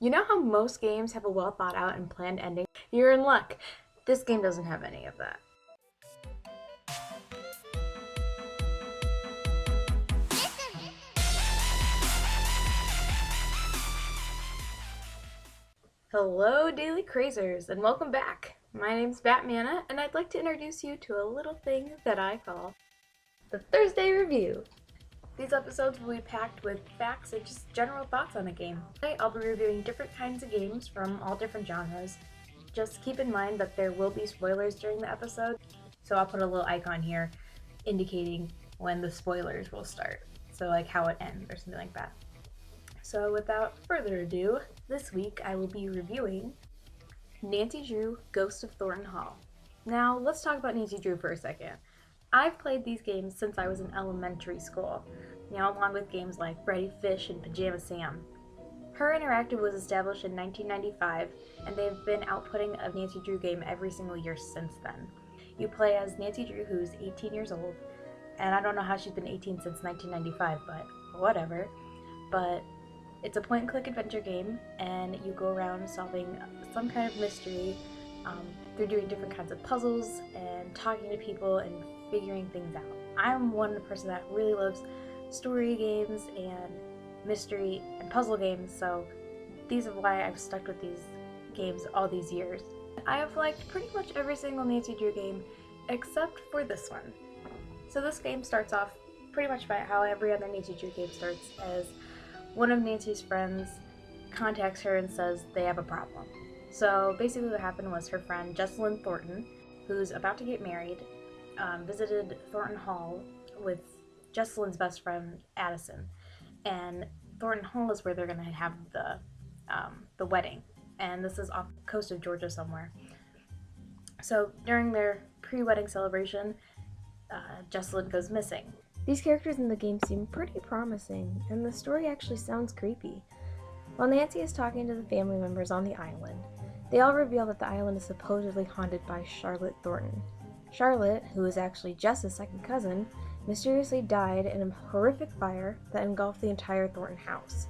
You know how most games have a well thought out and planned ending? You're in luck. This game doesn't have any of that. Hello, Daily Crazers, and welcome back. My name's BatmAnna, and I'd like to introduce you to a little thing that I call the Thursday Review. These episodes will be packed with facts and just general thoughts on a game. Today, I'll be reviewing different kinds of games from all different genres. Just keep in mind that there will be spoilers during the episode, so I'll put a little icon here indicating when the spoilers will start. So like how it ends or something like that. So without further ado, this week I will be reviewing Nancy Drew Ghost of Thornton Hall. Now let's talk about Nancy Drew for a second. I've played these games since I was in elementary school, along with games like Freddy Fish and Pajama Sam. Her Interactive was established in 1995, and they've been outputting a Nancy Drew game every single year since then. You play as Nancy Drew, who's 18 years old, and I don't know how she's been 18 since 1995, but whatever. But it's a point-and-click adventure game, and you go around solving some kind of mystery. They're doing different kinds of puzzles and talking to people and figuring things out. I'm one person that really loves story games and mystery and puzzle games, so these are why I've stuck with these games all these years. I have liked pretty much every single Nancy Drew game except for this one. So this game starts off pretty much by how every other Nancy Drew game starts, as one of Nancy's friends contacts her and says they have a problem. So basically what happened was her friend Jessalyn Thornton, who's about to get married, visited Thornton Hall with Jessalyn's best friend Addison, and Thornton Hall is where they're going to have the wedding, and this is off the coast of Georgia somewhere. So during their pre-wedding celebration, Jessalyn goes missing. These characters in the game seem pretty promising, and the story actually sounds creepy. While Nancy is talking to the family members on the island, they all reveal that the island is supposedly haunted by Charlotte Thornton. Charlotte, who is actually Jess's second cousin, mysteriously died in a horrific fire that engulfed the entire Thornton house.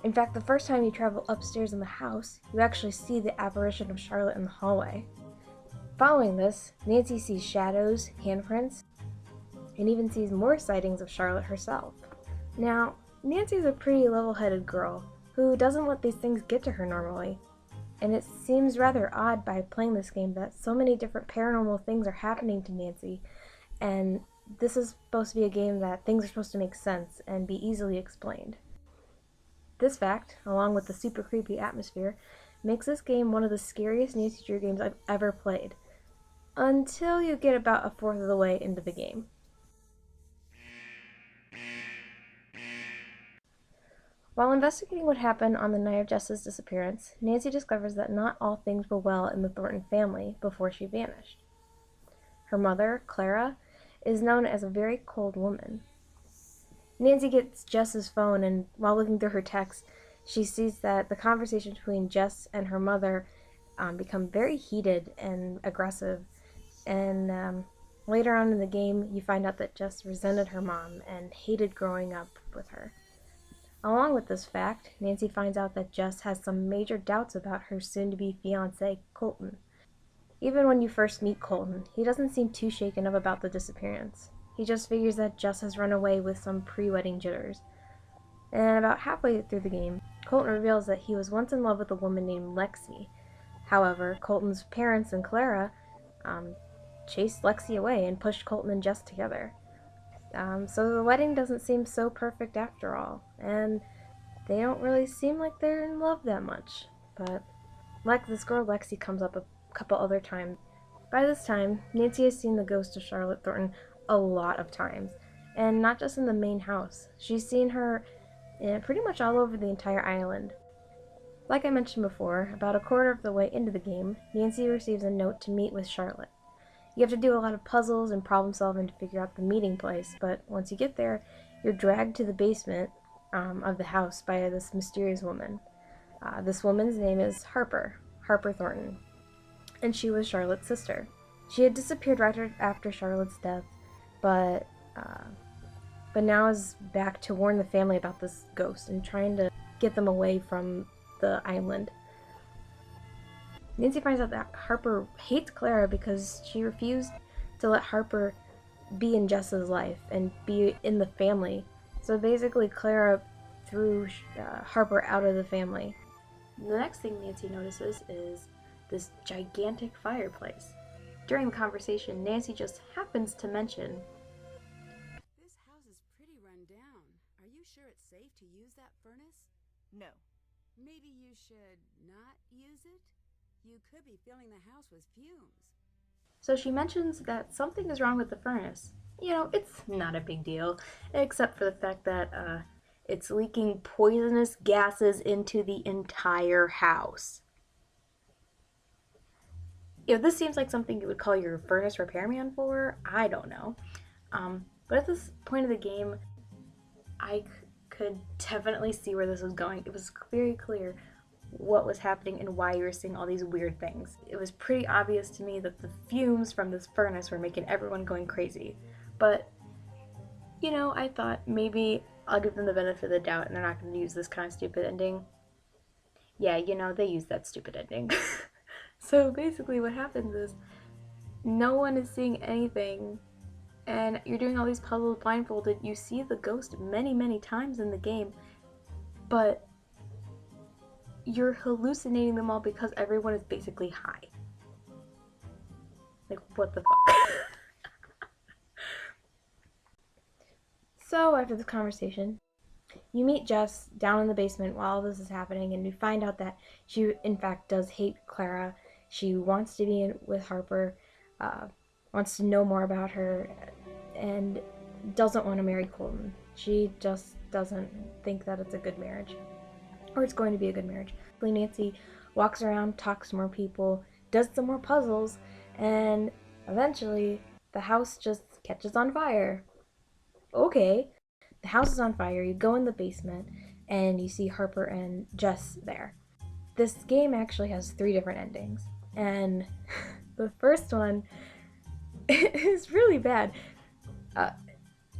In fact, the first time you travel upstairs in the house, you actually see the apparition of Charlotte in the hallway. Following this, Nancy sees shadows, handprints, and even sees more sightings of Charlotte herself. Now, Nancy's a pretty level-headed girl who doesn't let these things get to her normally, and it seems rather odd by playing this game that so many different paranormal things are happening to Nancy, and this is supposed to be a game that things are supposed to make sense and be easily explained. This fact, along with the super creepy atmosphere, makes this game one of the scariest Nancy Drew games I've ever played, until you get about a fourth of the way into the game. While investigating what happened on the night of Jess's disappearance, Nancy discovers that not all things were well in the Thornton family before she vanished. Her mother, Clara, is known as a very cold woman. Nancy gets Jess's phone, and while looking through her texts, she sees that the conversation between Jess and her mother become very heated and aggressive, and later on in the game you find out that Jess resented her mom and hated growing up with her. Along with this fact, Nancy finds out that Jess has some major doubts about her soon-to-be fiancé, Colton. Even when you first meet Colton, he doesn't seem too shaken up about the disappearance. He just figures that Jess has run away with some pre-wedding jitters. And about halfway through the game, Colton reveals that he was once in love with a woman named Lexi. However, Colton's parents and Clara chased Lexi away and pushed Colton and Jess together. So the wedding doesn't seem so perfect after all, and they don't really seem like they're in love that much. But this girl Lexi comes up a couple other times. By this time, Nancy has seen the ghost of Charlotte Thornton a lot of times, and not just in the main house. She's seen her pretty much all over the entire island. Like I mentioned before, about a quarter of the way into the game, Nancy receives a note to meet with Charlotte. You have to do a lot of puzzles and problem solving to figure out the meeting place, but once you get there, you're dragged to the basement of the house by this mysterious woman. This woman's name is Harper Thornton, and she was Charlotte's sister. She had disappeared right after Charlotte's death, but now is back to warn the family about this ghost and trying to get them away from the island. Nancy finds out that Harper hates Clara because she refused to let Harper be in Jess's life and be in the family. So basically Clara threw Harper out of the family. The next thing Nancy notices is this gigantic fireplace. During the conversation, Nancy just happens to mention, "This house is pretty run down. Are you sure it's safe to use that furnace?" No. "Maybe you should not use it? You could be filling the house with fumes." So she mentions that something is wrong with the furnace. You know, it's not a big deal, except for the fact that it's leaking poisonous gases into the entire house. You know, this seems like something you would call your furnace repairman for. I don't know. But at this point of the game, I could definitely see where this was going. It was very clear what was happening and why you were seeing all these weird things. It was pretty obvious to me that the fumes from this furnace were making everyone going crazy. But, you know, I thought maybe I'll give them the benefit of the doubt and they're not going to use this kind of stupid ending. Yeah, you know, they used that stupid ending. So basically what happens is no one is seeing anything and you're doing all these puzzles blindfolded. You see the ghost many, many times in the game, but you're hallucinating them all because everyone is basically high. Like, what the fuck? So after this conversation, you meet Jess down in the basement while all this is happening, and you find out that she, in fact, does hate Clara. She wants to be with Harper, wants to know more about her, and doesn't want to marry Colton. She just doesn't think that it's a good marriage, or it's going to be a good marriage. Nancy walks around, talks to more people, does some more puzzles, and eventually the house just catches on fire. Okay. The house is on fire, you go in the basement, and you see Harper and Jess there. This game actually has 3 different endings, and the first one is really bad.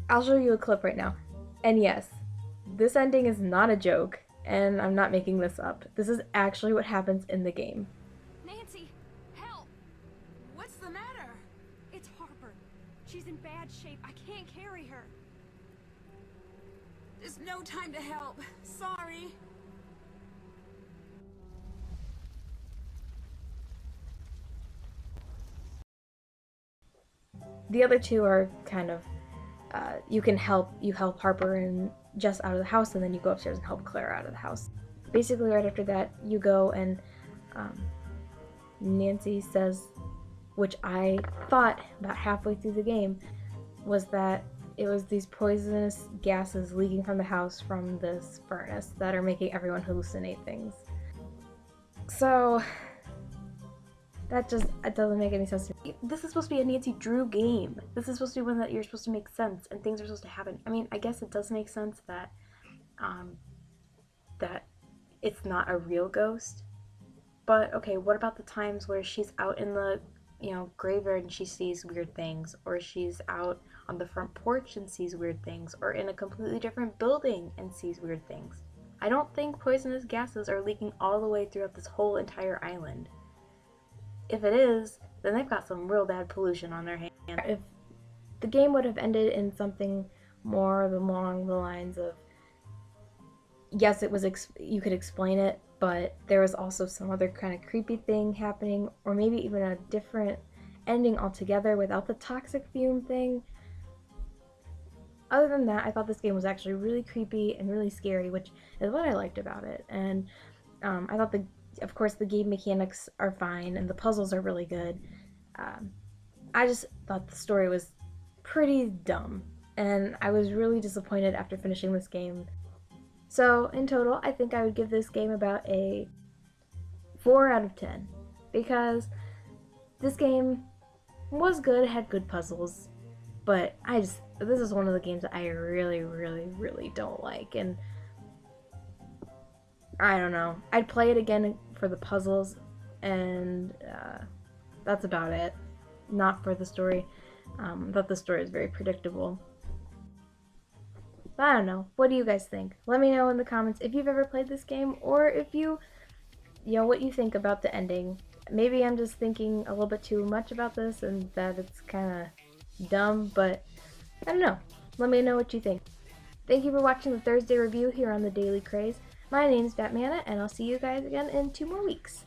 I'll show you a clip right now. And yes, this ending is not a joke, and I'm not making this up. This is actually what happens in the game. "Nancy, help! What's the matter?" It's Harper. She's in bad shape. I can't carry her. "There's no time to help. Sorry." The other 2 are kind of, you help Harper and Jess out of the house, and then you go upstairs and help Clara out of the house. Basically, right after that, you go and Nancy says, which I thought about halfway through the game, was that it was these poisonous gases leaking from the house from this furnace that are making everyone hallucinate things. So it doesn't make any sense to me. This is supposed to be a Nancy Drew game. This is supposed to be one that you're supposed to make sense and things are supposed to happen. I mean, I guess it does make sense that that it's not a real ghost. But okay, what about the times where she's out in the, graveyard and she sees weird things, or she's out on the front porch and sees weird things, or in a completely different building and sees weird things? I don't think poisonous gases are leaking all the way throughout this whole entire island. If it is, then they've got some real bad pollution on their hands. If the game would have ended in something more along the lines of, yes, it was you could explain it, but there was also some other kind of creepy thing happening, or maybe even a different ending altogether without the toxic fume thing. Other than that, I thought this game was actually really creepy and really scary, which is what I liked about it. And I thought of course, the game mechanics are fine and the puzzles are really good. I just thought the story was pretty dumb, and I was really disappointed after finishing this game. So in total, I think I would give this game about a 4 out of 10, because this game was good, had good puzzles, but this is one of the games that I really, really, really don't like, and I don't know. I'd play it again for the puzzles, and that's about it. Not for the story. I thought the story is very predictable. But I don't know. What do you guys think? Let me know in the comments if you've ever played this game, or if you what you think about the ending. Maybe I'm just thinking a little bit too much about this and that it's kind of dumb, but I don't know. Let me know what you think. Thank you for watching the Thursday review here on the Daily Craze. My name's BatmAnna, and I'll see you guys again in 2 more weeks.